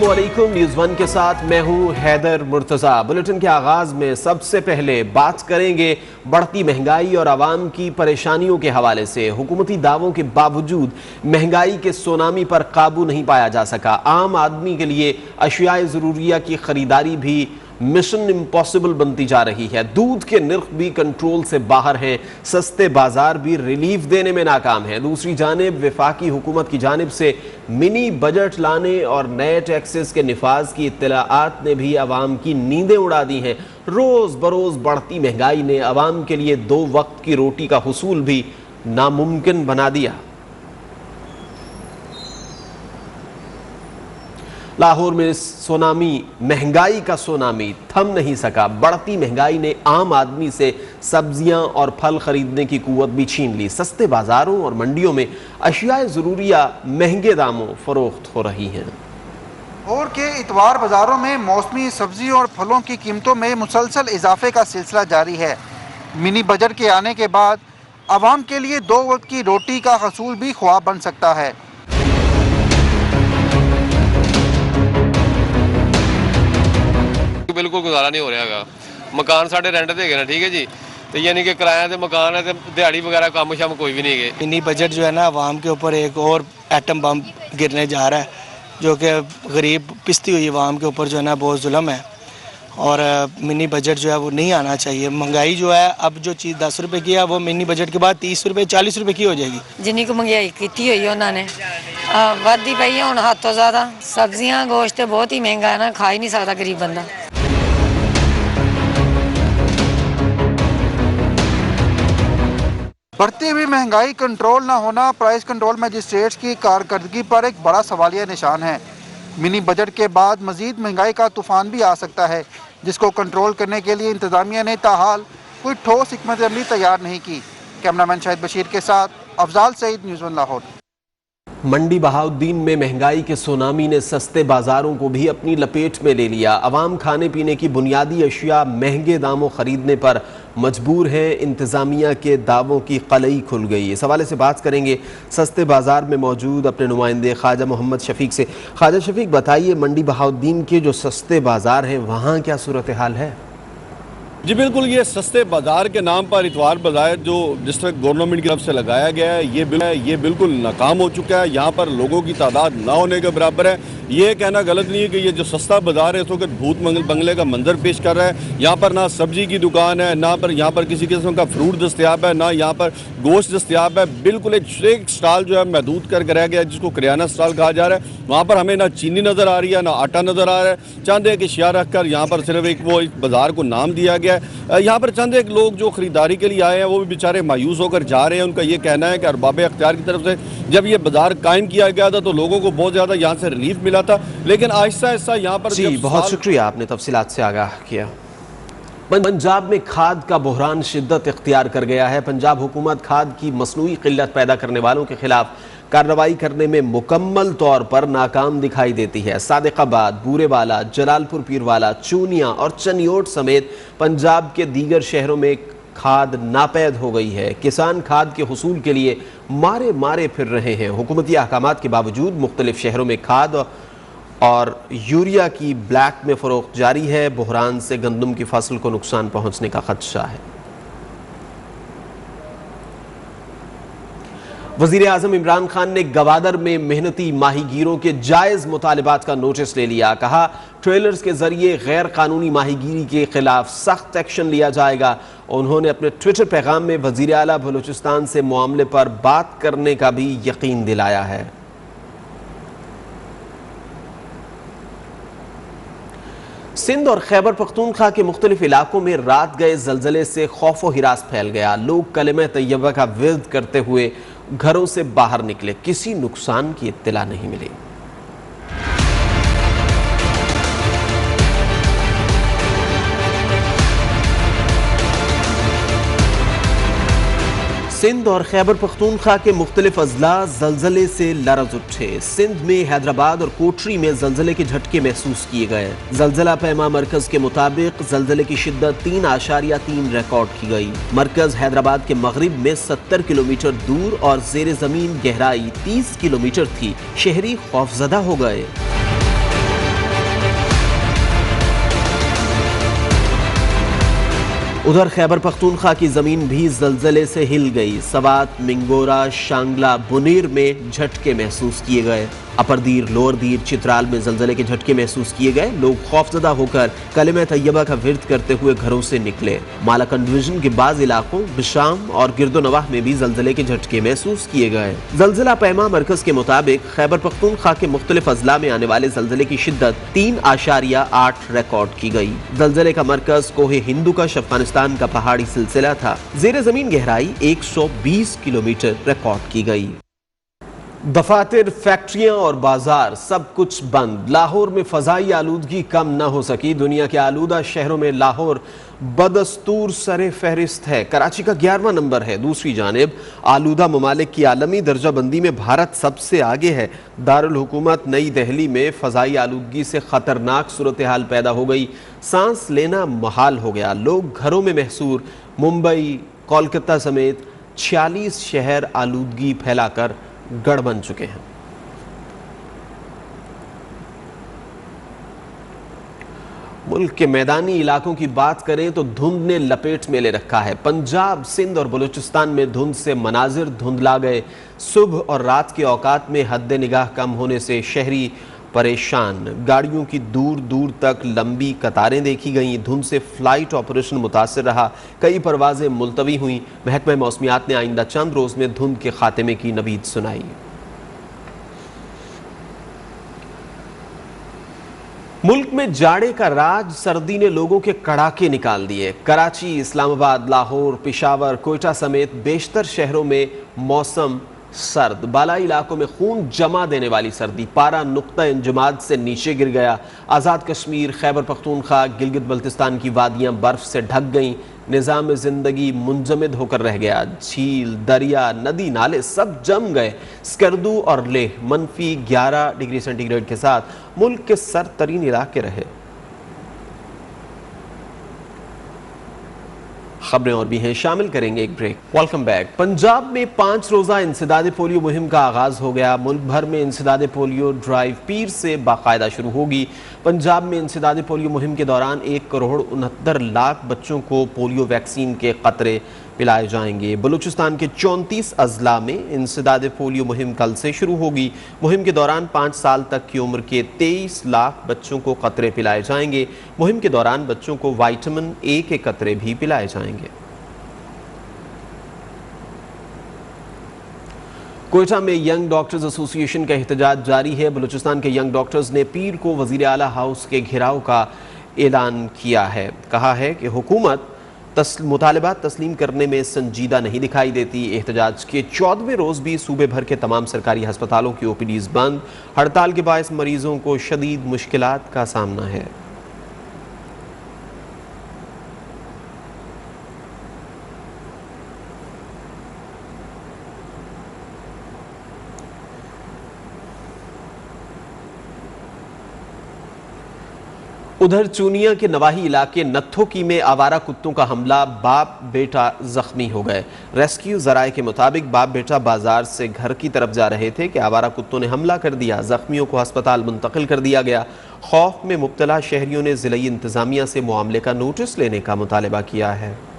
वालेकुम, news one के साथ मैं हूं हैदर मुर्तज़ा। बुलेटिन के आगाज़ में सबसे पहले बात करेंगे बढ़ती महंगाई और आवाम की परेशानियों के हवाले से। हुकूमती दावों के बावजूद महंगाई के सुनामी पर काबू नहीं पाया जा सका। आम आदमी के लिए अशियाए ज़रूरिया की खरीदारी भी मिशन इम्पॉसिबल बनती जा रही है। दूध के नर्ख भी कंट्रोल से बाहर हैं, सस्ते बाजार भी रिलीफ देने में नाकाम हैं। दूसरी जानिब वफाकी हुकूमत की जानिब से मिनी बजट लाने और नए टैक्सेस के निफाज की इत्तलाआत ने भी आवाम की नींदें उड़ा दी हैं। रोज़ बरोज़ बढ़ती महंगाई ने आवाम के लिए 2 वक्त की रोटी का हुसूल भी नामुमकिन बना दिया। लाहौर में सुनामी, महंगाई का सुनामी थम नहीं सका। बढ़ती महंगाई ने आम आदमी से सब्जियां और फल खरीदने की कुव्वत भी छीन ली। सस्ते बाजारों और मंडियों में अशियाए ज़रूरिया महंगे दामों फरोख्त हो रही हैं। लाहौर के इतवार बाजारों में मौसमी सब्जियों और फलों की कीमतों में मुसलसल इजाफे का सिलसिला जारी है। मिनी बजट के आने के बाद आवाम के लिए 2 वक्त की रोटी का हसूल भी ख्वाब बन सकता है। बिल्कुल गुजारा नहीं हो रहा। मकान साढ़े रेंट ते है, ठीक है जी, तो यानी कि किराया के मकान है, तो दिहाड़ी वगैरह काम शाम कोई भी नहीं है। मिनी बजट जो है ना, आवाम के ऊपर एक और एटम बम गिरने जा रहा है, जो कि गरीब पिसती हुई आवाम के ऊपर जो है ना बहुत जुल्म है। और मिनी बजट जो है वो नहीं आना चाहिए। महंगाई जो है, अब जो चीज़ 10 रुपए की है वो मिनी बजट के बाद 30 रुपए 40 रुपए की हो जाएगी। जिन्नी को महंगाई की हुई उन्होंने वादी पई है, हुण हद तो ज़्यादा। सब्जियां गोश्त बहुत ही महंगा है ना, खा ही नहीं सकता गरीब बंदा। बढ़ती हुई महंगाई कंट्रोल न होना प्राइस कंट्रोल मजिस्ट्रेट्स की कारकर्दगी पर एक बड़ा सवालिया निशान है। मिनी बजट के बाद मजीद महंगाई का तूफान भी आ सकता है, जिसको कंट्रोल करने के लिए इंतजामिया ने ताहाल कोई ठोस हिकमत अमली तैयार नहीं की। कैमरामैन शाहिद बशीर के साथ अफजाल सईद, न्यूज़ वन लाहौर। मंडी बहाउद्दीन में महंगाई के सुनामी ने सस्ते बाजारों को भी अपनी लपेट में ले लिया। अवाम खाने पीने की बुनियादी अशिया महंगे दामों खरीदने पर मजबूर है। इंतज़ामिया के दावों की कलई खुल गई। इस हवाले से बात करेंगे सस्ते बाजार में मौजूद अपने नुमाइंदे ख्वाजा मोहम्मद शफीक से। ख्वाजा शफीक, बताइए मंडी बहाउद्दीन के जो सस्ते बाजार हैं वहाँ क्या सूरत हाल है? जी बिल्कुल, ये सस्ते बाज़ार के नाम पर इतवार बाज़ार जो डिस्ट्रिक्ट गवर्नमेंट की तरफ से लगाया गया है, ये बिल्कुल नाकाम हो चुका है। यहाँ पर लोगों की तादाद ना होने के बराबर है। ये कहना गलत नहीं है कि ये जो सस्ता बाज़ार है इस वक्त भूत बंगले का मंजर पेश कर रहा है। यहाँ पर ना सब्जी की दुकान है, ना पर यहाँ पर किसी किस्म का फ्रूट दस्तियाब है, ना यहाँ पर गोश्त दस्तियाब है। बिल्कुल एक स्टॉल जो है महदूद करके रह गया है, जिसको किराना स्टॉल कहा जा रहा है। वहाँ पर हमें ना चीनी नज़र आ रही है, ना आटा नज़र आ रहा है। चंद एक अशिया रख कर यहाँ पर सिर्फ एक वो बाज़ार को नाम दिया गया है। यहाँ पर चंद एक लोग जो खरीदारी के लिए आए हैं वो भी बेचारे मायूस होकर जा रहे हैं। उनका ये कहना है कि अरबाब अख्तियार की तरफ से जब ये बाजार कायम किया गया था तो लोगों को बहुत ज़्यादा यहाँ से रिलीफ मिला था, लेकिन आहिस्ता आहिस्ता यहाँ पर जी बहुत शुक्रिया, आपने तफसीलात से आगाह किया। पंजाब में खाद का बहरान शिद्दत इख्तियार कर गया है। पंजाब हुकूमत खाद की मसनूई किल्लत पैदा करने वालों के खिलाफ कार्रवाई करने में मुकम्मल तौर पर नाकाम दिखाई देती है। सादिकाबाद, बूरेवाला, जलालपुर पीरवाला, चूनिया और चनियोट समेत पंजाब के दीगर शहरों में खाद नापैद हो गई है। किसान खाद के हुसूल के लिए मारे मारे फिर रहे हैं। हुकूमती अहकामात के बावजूद मुख्तलिफ शहरों में खाद और यूरिया की ब्लैक में फ़रोख्त जारी है। बहरान से गंदम की फसल को नुकसान पहुंचने का खदशा है। वज़ीर आज़म इमरान खान ने गवादर में मेहनती माहीगीरों के जायज़ मुतालिबात का नोटिस ले लिया। कहा, ट्रेलर्स के जरिए गैर कानूनी माहीगीरी के खिलाफ सख्त एक्शन लिया जाएगा। उन्होंने अपने ट्विटर पैगाम में वज़ीर आला बलूचिस्तान से मामले पर बात करने का भी यकीन दिलाया है। सिंध और खैबर पख्तूनख्वा के मुख्तलिफ इलाकों में रात गए जलजले से खौफ व हिरास फैल गया। लोग कलिमा तैयबा का विर्द करते हुए घरों से बाहर निकले। किसी नुकसान की इत्तला नहीं मिली। सिंध और खैबर पख्तूनख्वा के मुख्तलिफ अजला जलजले से लरज उठे। सिंध में हैदराबाद और कोटरी में जलजले के झटके महसूस किए गए। जलजला पैमा मरकज के मुताबिक जलजले की शिद्दत 3.3 रिकॉर्ड की गई। मरकज हैदराबाद के मगरिब में 70 किलोमीटर दूर और जेर जमीन गहराई 30 किलोमीटर थी। शहरी खौफजदा हो गए। उधर खैबर पख्तूनख्वा की ज़मीन भी ज़लज़ले से हिल गई। सवात, मिंगोरा, शांगला, बुनीर में झटके महसूस किए गए। अपर दीर, लोअर दीर, चित्राल में ज़लज़ले के झटके महसूस किए गए। लोग खौफजदा होकर कलिमा तैयबा का विर्द करते हुए घरों से निकले। मालाकन डिवीजन के बाज़ इलाकों, बिशाम और गिरदोनवाह में भी ज़लज़ले के झटके महसूस किए गए। ज़लज़ला पैमा मरकज़ के मुताबिक खैबर पख्तूनख्वा के मुख्तलिफ अज़ला में आने वाले ज़लज़ले की शिद्दत 3.8 रिकॉर्ड की गई। ज़लज़ले का मरकज़ कोहे हिंदू का अफगानिस्तान का पहाड़ी सिलसिला था। ज़ेरे ज़मीन गहराई 120 किलोमीटर रिकॉर्ड की गई। दफातर, फैक्ट्रियां और बाजार सब कुछ बंद। लाहौर में फजाई आलूदगी कम न हो सकी। दुनिया के आलूदा शहरों में लाहौर बदस्तूर सरे फहरिस्त है। कराची का 11वां नंबर है। दूसरी जानिब आलूदा ममालिक की आलमी दर्जा बंदी में भारत सबसे आगे है। दारुल हुकूमत नई दिल्ली में फजाई आलूदगी से खतरनाक सूरत हाल पैदा हो गई। सांस लेना मुहाल हो गया। लोग घरों में महसूर। मुंबई, कोलकाता समेत 46 शहर आलूदगी फैलाकर गढ़ बन चुके हैं। मुल्क के मैदानी इलाकों की बात करें तो धुंध ने लपेट में ले रखा है। पंजाब, सिंध और बलूचिस्तान में धुंध से मनाजिर धुंधला गए। सुबह और रात के औकात में हद निगाह कम होने से शहरी परेशान। गाड़ियों की दूर दूर तक लंबी कतारें देखी गईं। धुंध से फ्लाइट ऑपरेशन मुतासर रहा। कई परवाजें मुलतवी हुईं। महकमा मौसमियात ने आइंदा चंद रोज में धुंध के खात्मे की नवीद सुनाई। मुल्क में जाड़े का राज, सर्दी ने लोगों के कड़ाके निकाल दिए। कराची, इस्लामाबाद, लाहौर, पेशावर, कोयटा समेत बेशतर शहरों में मौसम सर्द। बालाई इलाकों में खून जमा देने वाली सर्दी। पारा नुक्ता इंजमाद से नीचे गिर गया। आज़ाद कश्मीर, खैबर पख्तूनख्वा, गिलगित बल्तिस्तान की वादियां बर्फ से ढक गईं। निज़ाम ज़िंदगी मुंजमद होकर रह गया। झील, दरिया, नदी, नाले सब जम गए। स्कर्दू और लेह -11 डिग्री सेंटीग्रेड के साथ मुल्क के सरतरीन इलाके रहे। खबरें और भी हैं, शामिल करेंगे एक ब्रेक। Welcome back. पंजाब में 5 रोज़ा इंसदाद पोलियो मुहिम का आगाज हो गया। मुल्क भर में इंसदाद पोलियो ड्राइव पीर से बाकायदा शुरू होगी। पंजाब में इंसदाद पोलियो मुहिम के दौरान 1,69,00,000 बच्चों को पोलियो वैक्सीन के कतरे पिलाए जाएंगे। बलूचिस्तान के 34 अजला में इंसदाद पोलियो मुहिम कल से शुरू होगी। मुहिम के दौरान 5 साल तक की उम्र के 23 लाख बच्चों को कतरे पिलाए जाएंगे। मुहिम के दौरान बच्चों को विटामिन ए के कतरे भी पिलाए जाएंगे। कोयटा में यंग डॉक्टर्स एसोसिएशन का एहतजाज जारी है। बलूचिस्तान के यंग डॉक्टर्स ने पीर को वजीर आला हाउस के घेराव का ऐलान किया है। कहा है कि हुकूमत मुतालबात तस्लीम करने में संजीदा नहीं दिखाई देती। एहतजाज के 14वें रोज़ भी सूबे भर के तमाम सरकारी हस्पतालों की ओपीडीज बंद। हड़ताल के बायस मरीजों को शदीद मुश्किलात का सामना है। उधर चूनिया के नवाही इलाके नत्थोकी में आवारा कुत्तों का हमला, बाप बेटा जख्मी हो गए। रेस्क्यू जराए के मुताबिक बाप बेटा बाजार से घर की तरफ जा रहे थे कि आवारा कुत्तों ने हमला कर दिया। जख्मियों को अस्पताल मुंतकिल कर दिया गया। खौफ में मुब्तला शहरियों ने जिला इंतजामिया से मामले का नोटिस लेने का मुतालबा किया है।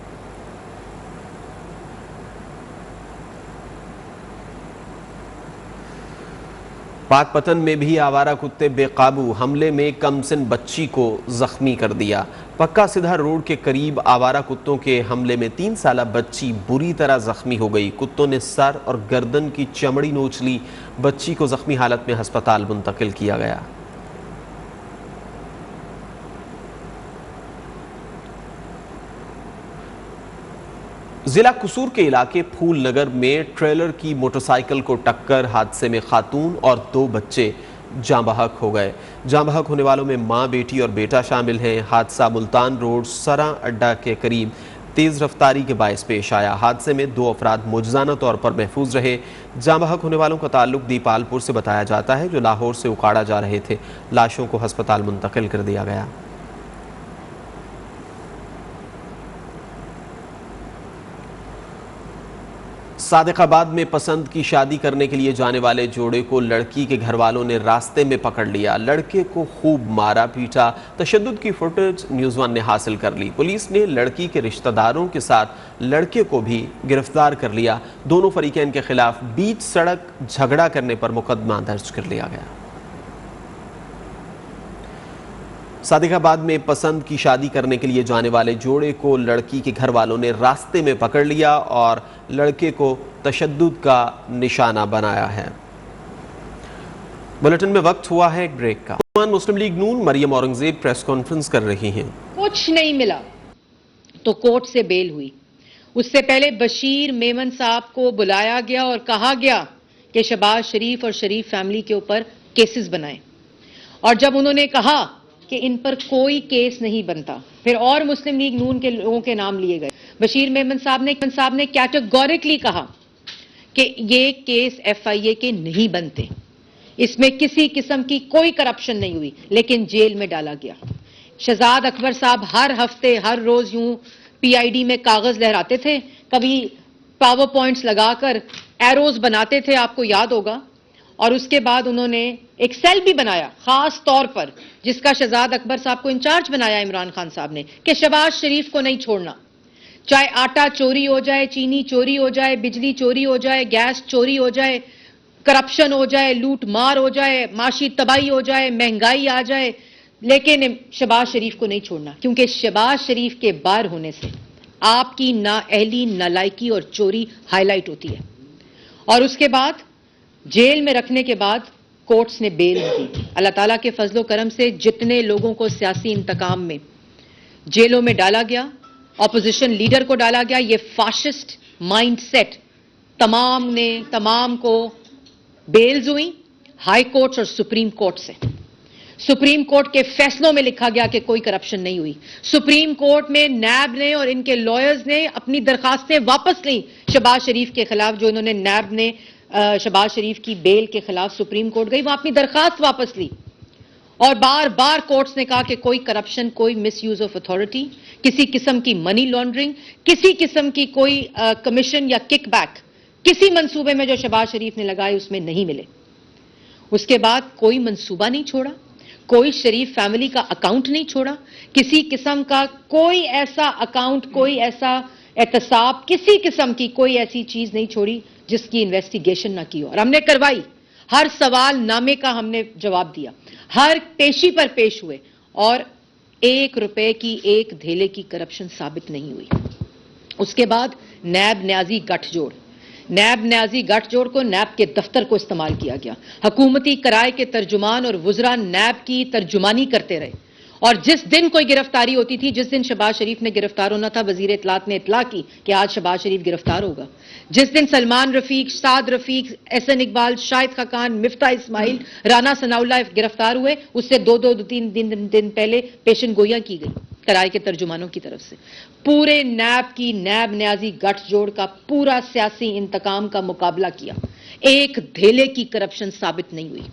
पाकपतन में भी आवारा कुत्ते बेकाबू, हमले में कमसिन बच्ची को जख्मी कर दिया। पक्का सीधा रोड के करीब आवारा कुत्तों के हमले में 3 साला बच्ची बुरी तरह जख्मी हो गई। कुत्तों ने सर और गर्दन की चमड़ी नोच ली। बच्ची को जख्मी हालत में अस्पताल मुंतकिल किया गया। जिला कसूर के इलाके फूल नगर में ट्रेलर की मोटरसाइकिल को टक्कर, हादसे में खातून और 2 बच्चे जाँ बहक हो गए। जाँ बहक होने वालों में मां, बेटी और बेटा शामिल हैं। हादसा मुल्तान रोड सरा अड्डा के करीब तेज़ रफ्तारी के बायस पेश आया। हादसे में 2 अफराद मुजजाना तौर पर महफूज रहे। जाँ बहक होने वालों का ताल्लुक दीपालपुर से बताया जाता है, जो लाहौर से उकाड़ा जा रहे थे। लाशों को अस्पताल मुंतकिल कर दिया गया। صادقاباد میں پسند کی شادی کرنے کے لیے جانے والے جوڑے کو لڑکی کے گھر والوں نے راستے میں پکڑ لیا. لڑکے کو خوب مارا پیٹا. تشدد کی فوٹیج نیوز ون نے حاصل کر لی. پولیس نے لڑکی کے رشتہ داروں کے ساتھ لڑکے کو بھی گرفتار کر لیا. دونوں فریقین کے خلاف بیچ سڑک جھگڑا کرنے پر مقدمہ درج کر لیا گیا. صادقاباد میں پسند کی شادی کرنے کے لیے جانے والے جوڑے کو لڑکی کے گھر والوں نے راستے میں پکڑ لیا اور لڑکے کو تشدد کا نشانہ بنایا ہے. بلیٹن میں وقت ہوا ہے ایک بریک کا. مسلم لیگ نون مریم اورنگزیب پریس کانفرنس کر رہی ہیں. کچھ نہیں ملا تو کورٹ سے بیل ہوئی. اس سے پہلے بشیر میمن صاحب کو بلایا گیا اور کہا گیا کہ شہباز شریف اور شریف فیملی کے اوپر کیسز بنائیں، اور جب انہوں نے کہا کہ ان پر کوئی کیس نہیں بنتا، پھر اور مسلم لیگ نون کے لوگوں کے نام لیے گئے. بشیر میمن صاحب نے کیٹیگوریکلی کہا کہ یہ کیس ایف آئی اے کے نہیں بنتے، اس میں کسی قسم کی کوئی کرپشن نہیں ہوئی، لیکن جیل میں ڈالا گیا. شہزاد اکبر صاحب ہر ہفتے ہر روز یوں پی آئی ڈی میں کاغذ لہراتے تھے، کبھی پاور پوائنٹس لگا کر ایروز بناتے تھے، آپ کو یاد ہوگا. اور اس کے بعد انہوں نے ایک سیل بھی بنایا خاص طور پر، جس کا شہزاد اکبر صاحب کو انچارج بنایا عمران خان صاحب نے، کہ شہباز شریف کو نہیں چھوڑنا. چاہے آٹا چوری ہو جائے، چینی چوری ہو جائے، بجلی چوری ہو جائے، گیس چوری ہو جائے، کرپشن ہو جائے، لوٹ مار ہو جائے، معاشی تباہی ہو جائے، مہنگائی آ جائے، لیکن شہباز شریف کو نہیں چھوڑنا، کیونکہ شہباز شریف کے بار ہونے سے آپ کی نااہلی، نالائکی اور چوری ہائی لائٹ ہوتی ہے. اور اس کے بعد جیل میں رکھنے کے بعد کورٹس نے بیل دی. اللہ تعالیٰ کے فضل و کرم سے جتنے لوگوں کو سیاسی انتقام میں جیلوں میں ڈالا گیا، اپوزیشن لیڈر کو ڈالا گیا، یہ فاشسٹ مائنڈ سیٹ تمام کو بیلز ہوئی ہائی کورٹس اور سپریم کورٹ سے. سپریم کورٹ کے فیصلوں میں لکھا گیا کہ کوئی کرپشن نہیں ہوئی. سپریم کورٹ میں نیب نے اور ان کے لائرز نے اپنی درخواستیں واپس لیں شہباز شریف کے خلاف. جو انہوں نے نیب نے شہباز شریف کی بیل کے خلاف سپریم کورٹ گئی، وہ اپنی درخواست واپس لی. اور بار بار کورٹس نے کہا کہ کوئی کرپشن، کوئی مس یوز آف اتھارٹی، کسی قسم کی منی لانڈرنگ، کسی قسم کی کوئی کمیشن یا کک بیک کسی منصوبے میں جو شہباز شریف نے لگائے اس میں نہیں ملے. اس کے بعد کوئی منصوبہ نہیں چھوڑا، کوئی شریف فیملی کا اکاؤنٹ نہیں چھوڑا، کسی قسم کا کوئی ایسا اکاؤنٹ، کوئی ایسا احتساب، کسی قسم کی کوئی ایسی چیز نہیں چھوڑی جس کی انویسٹیگیشن نہ کی ہو. اور ہم نے کروائی، ہر سوال نامے کا ہم نے جواب دیا، ہر پیشی پر پیش ہوئے، اور 1 روپے کی ایک دھیلے کی کرپشن ثابت نہیں ہوئی. اس کے بعد نیب نیازی گٹھ جوڑ کو نیب کے دفتر کو استعمال کیا گیا. حکومتی کرائے کے ترجمان اور وزراء نیب کی ترجمانی کرتے رہے، اور جس دن کوئی گرفتاری ہوتی تھی، جس دن شہباز شریف نے گرفتار ہونا تھا، وزیر اطلاعات نے اطلاع کی کہ آج شہباز شریف گرفتار ہوگا. جس دن سلمان رفیق، سعد رفیق، احسن اقبال، شاہد خاقان، مفتاح اسماعیل، رانا ثناء اللہ گرفتار ہوئے، اس سے تین دن پہلے پیشن گوئیاں کی گئی کرائے کے ترجمانوں کی طرف سے. پورے نیب نیازی گٹھ جوڑ کا پورا سیاسی انتقام کا مقابلہ کیا، ایک دھیلے کی کرپشن ثابت نہیں ہوئی.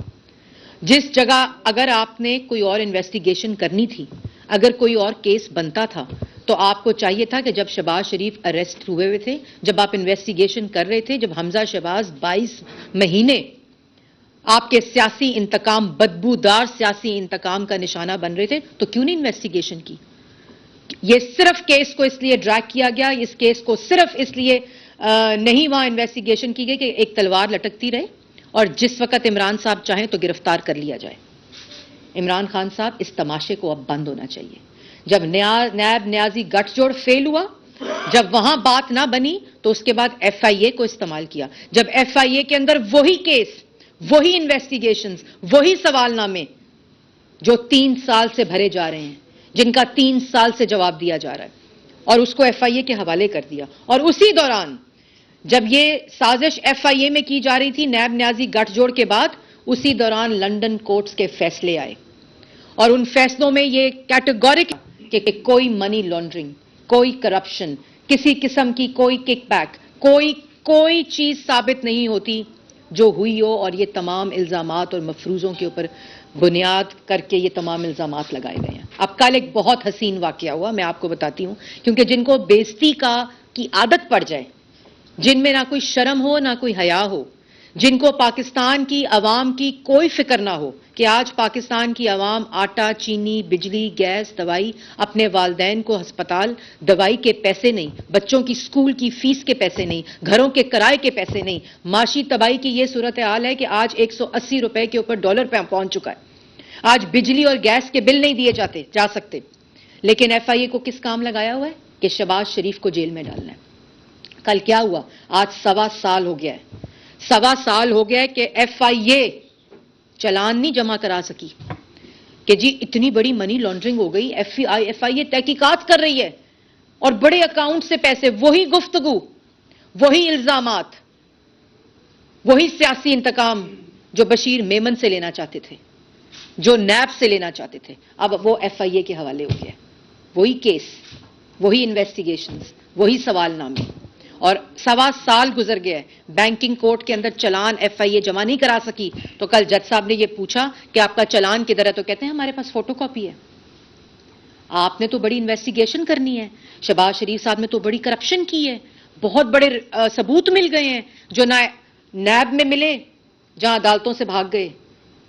جس جگہ اگر آپ نے کوئی اور انویسٹیگیشن کرنی تھی، اگر کوئی اور کیس بنتا تھا، تو آپ کو چاہیے تھا کہ جب شہباز شریف اریسٹ ہوئے تھے، جب آپ انویسٹیگیشن کر رہے تھے، جب حمزہ شہباز 22 مہینے آپ کے سیاسی انتقام، بدبودار سیاسی انتقام کا نشانہ بن رہے تھے، تو کیوں نہیں انویسٹیگیشن کی؟ یہ صرف کیس کو اس لیے ڈریگ کیا گیا، اس کیس کو صرف اس لیے نہیں وہاں انویسٹیگیشن کی گئی کہ ایک تلوار لٹکتی رہے، اور جس وقت عمران صاحب چاہیں تو گرفتار کر لیا جائے. عمران خان صاحب، اس تماشے کو اب بند ہونا چاہیے. جب نیب نیازی گٹھ جوڑ فیل ہوا، جب وہاں بات نہ بنی، تو اس کے بعد ایف آئی اے کو استعمال کیا. جب ایف آئی اے کے اندر وہی کیس، وہی انویسٹیگیشنز، وہی سوال نامے جو 3 سال سے بھرے جا رہے ہیں، جن کا 3 سال سے جواب دیا جا رہا ہے، اور اس کو ایف آئی اے کے حوالے کر دیا. اور اسی دوران جب یہ سازش ایف آئی اے میں کی جا رہی تھی نیب نیازی گٹھ جوڑ کے بعد، اسی دوران لنڈن کورٹس کے فیصلے آئے، اور ان فیصلوں میں یہ کیٹیگورک کہ کوئی منی لانڈرنگ، کوئی کرپشن، کسی قسم کی کوئی کک بیک، کوئی چیز ثابت نہیں ہوتی جو ہوئی ہو. اور یہ تمام الزامات اور مفروضوں کے اوپر بنیاد کر کے یہ تمام الزامات لگائے گئے ہیں. اب کل ایک بہت حسین واقعہ ہوا، میں آپ کو بتاتی ہوں، کیونکہ جن کو بےزتی کی عادت پڑ جائے، जिन में ना कोई शर्म हो ना कोई हया हो, जिनको पाकिस्तान की आवाम की कोई फिक्र ना हो कि आज पाकिस्तान की आवाम आटा, चीनी, बिजली, गैस, दवाई, अपने वालदैन को अस्पताल दवाई के पैसे नहीं, बच्चों की स्कूल की फीस के पैसे नहीं, घरों के किराए के पैसे नहीं, माशी तबाही की ये सूरत हाल है कि आज 180 रुपए के ऊपर डॉलर पे पहुंच चुका है। आज बिजली और गैस के बिल नहीं दिए जा सकते, लेकिन एफआईए को किस काम लगाया हुआ है कि शहबाज शरीफ को जेल में डालना है। कल क्या हुआ? आज 1.25 साल हो गया है, 1.25 साल हो गया है कि एफआईए चालान नहीं जमा करा सकी कि जी इतनी बड़ी मनी लॉन्ड्रिंग हो गई। एफआईए तहकीकात कर रही है और बड़े अकाउंट से पैसे, वही गुफ्तगू, वही इल्जामात, वही सियासी इंतकाम जो बशीर मेमन से लेना चाहते थे, जो नैब से लेना चाहते थे, अब वो एफआईए के हवाले हो गया। वही केस, वही इन्वेस्टिगेशंस, वही सवालनामे, और 1.25 साल गुजर गया है। बैंकिंग कोर्ट के अंदर चलान एफआईए जमा नहीं करा सकी, तो कल जज साहब ने ये पूछा कि आपका चलान किधर है, तो कहते हैं हमारे पास फोटोकॉपी है। आपने तो बड़ी इन्वेस्टिगेशन करनी है, शहबाज शरीफ साहब ने तो बड़ी करप्शन की है, बहुत बड़े सबूत मिल गए हैं जो ना नैब में मिले, जहां अदालतों से भाग गए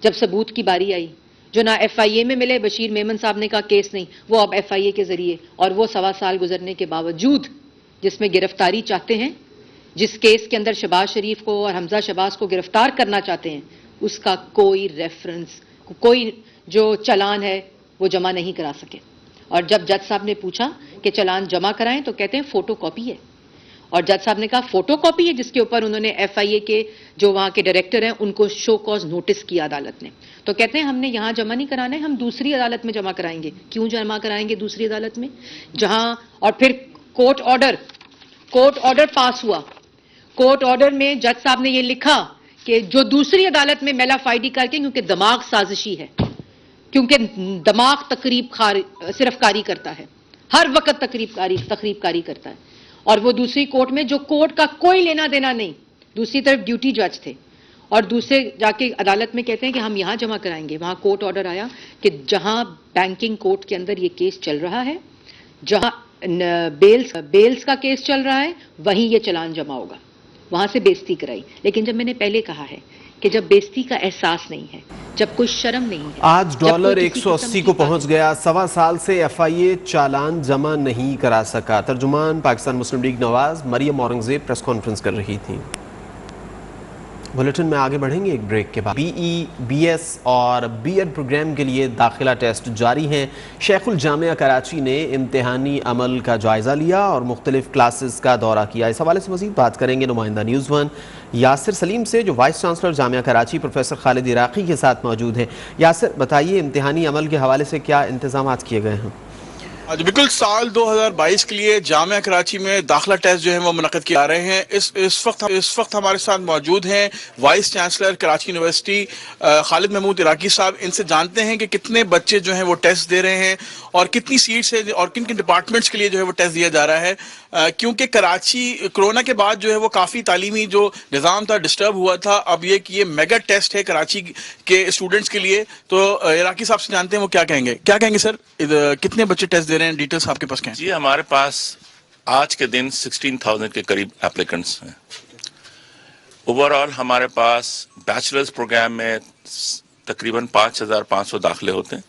जब सबूत की बारी आई, जो ना एफआईए में मिले। बशीर मेमन साहब ने कहा केस नहीं, वो अब एफआईए के जरिए, और वो 1.25 साल गुजरने के बावजूद जिसमें गिरफ्तारी चाहते हैं, जिस केस के अंदर शहबाज शरीफ को और हमजा शहबाज को गिरफ्तार करना चाहते हैं, उसका कोई रेफरेंस, कोई जो चालान है वो जमा नहीं करा सके। और जब जज साहब ने पूछा कि चालान जमा कराएं, तो कहते हैं फोटो कॉपी है। और जज साहब ने कहा फोटो कॉपी है, जिसके ऊपर उन्होंने एफआईए के जो वहां के डायरेक्टर हैं उनको शो कॉज नोटिस किया अदालत ने। तो कहते हैं हमने यहां जमा नहीं कराना है, हम दूसरी अदालत में जमा कराएंगे। क्यों जमा कराएंगे दूसरी अदालत में? जहां, और फिर कोर्ट ऑर्डर पास हुआ। कोर्ट ऑर्डर में जज साहब ने यह लिखा कि जो दूसरी अदालत में मेलाफाइडी करके, क्योंकि दिमाग साजिशी है, क्योंकि दिमाग सिर्फ कारी करता है, हर वक्त तकरीब कारी करता है, और वो दूसरी कोर्ट में जो कोर्ट का कोई लेना देना नहीं, दूसरी तरफ ड्यूटी जज थे, और दूसरे जाके अदालत में कहते हैं कि हम यहां जमा कराएंगे। वहां कोर्ट ऑर्डर आया कि जहां बैंकिंग कोर्ट के अंदर ये केस चल रहा है, जहां बेल्स का केस चल रहा है, वहीं ये चालान जमा होगा। वहां से बेइज्जती कराई। लेकिन जब मैंने पहले कहा है कि जब बेइज्जती का एहसास नहीं है, जब कोई शर्म नहीं है, आज डॉलर 180 को पहुंच गया। 1.25 साल से एफआईए चालान जमा नहीं करा सका। तर्जुमान पाकिस्तान मुस्लिम लीग नवाज मरियम औरंगजेब प्रेस कॉन्फ्रेंस कर रही थी। बुलेटिन में आगे बढ़ेंगे एक ब्रेक के बाद। बीई, बीएस और बीएड प्रोग्राम के लिए दाखिला टेस्ट जारी हैं। शेखुल जामिया कराची ने इम्तिहानी अमल का जायजा लिया और मुख्तलिफ क्लासेस का दौरा किया। इस हवाले से मजीद बात करेंगे नुमाइंदा न्यूज़ वन यासिर सलीम से, जो vice chancellor Jamia Karachi professor Khalid Iraqi के साथ मौजूद हैं। यासिर, बताइए इम्तिहानी अमल के हवाले से क्या इंतजाम किए गए हैं? जी बिल्कुल, साल 2022 के लिए जामिया कराची में दाखिला टेस्ट जो है वो मुनक़्क़िद किए जा रहे हैं। इस वक्त हमारे साथ मौजूद हैं vice chancellor Karachi University Khalid Mahmood Iraqi साहब। इनसे जानते हैं कि कितने बच्चे जो हैं वो टेस्ट दे रहे हैं और कितनी सीट्स है और किन किन डिपार्टमेंट्स के लिए जो है वो टेस्ट दिया जा रहा है, क्योंकि कराची कोरोना के बाद जो है वो काफ़ी तालीमी जो निज़ाम था डिस्टर्ब हुआ था। अब ये मेगा टेस्ट है कराची के स्टूडेंट्स के लिए, तो इराकी साहब से जानते हैं वो क्या कहेंगे सर, कितने बच्चे टेस्ट दे रहे हैं, डिटेल्स आपके पास क्या है? जी, हमारे पास आज के दिन 16,000 के करीब एप्लीकेंट्स हैं। ओवरऑल हमारे पास बैचलर्स प्रोग्राम में तकरीबन 5,500 दाखिले होते हैं।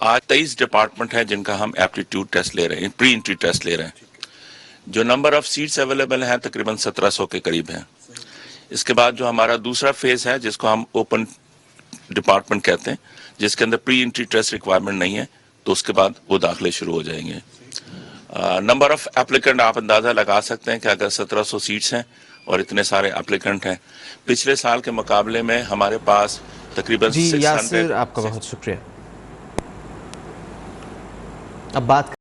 आज 23 डिपार्टमेंट हैं जिनका हम एप्टीट्यूड टेस्ट ले रहे हैं, प्री एंट्री टेस्ट ले रहे हैं। जो नंबर ऑफ सीट्स अवेलेबल हैं तकरीबन 1700 के करीब हैं। इसके बाद जो हमारा दूसरा फेज है जिसको हम ओपन डिपार्टमेंट कहते हैं, जिसके अंदर प्री एंट्री टेस्ट रिक्वायरमेंट नहीं है, तो उसके बाद वो दाखिले शुरू हो जाएंगे। नंबर ऑफ एप्लीकेंट आप अंदाज़ा लगा सकते हैं कि अगर 1700 सीट्स हैं और इतने सारे एप्लीकेंट हैं, पिछले साल के मुकाबले में हमारे पास तकरीबन 600। यासिर, आपका बहुत शुक्रिया। अब बात